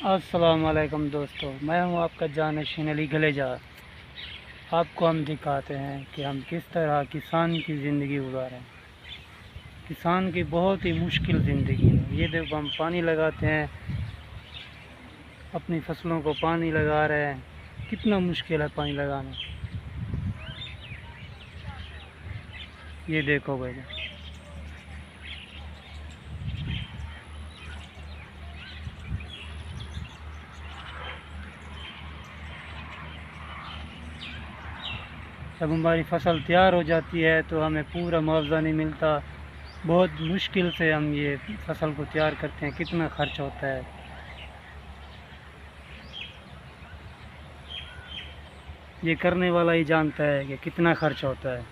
अस्सलाम वालेकुम दोस्तों, मैं हूं आपका जानशीन अली गलेजा। आपको हम दिखाते हैं कि हम किस तरह किसान की ज़िंदगी गुजारें। किसान की बहुत ही मुश्किल ज़िंदगी है। ये देखो, हम पानी लगाते हैं, अपनी फसलों को पानी लगा रहे हैं। कितना मुश्किल है पानी लगाना। ये देखो भाई, जब हमारी फसल तैयार हो जाती है तो हमें पूरा मुआवजा नहीं मिलता। बहुत मुश्किल से हम ये फसल को तैयार करते हैं। कितना खर्च होता है, ये करने वाला ही जानता है कि कितना खर्च होता है।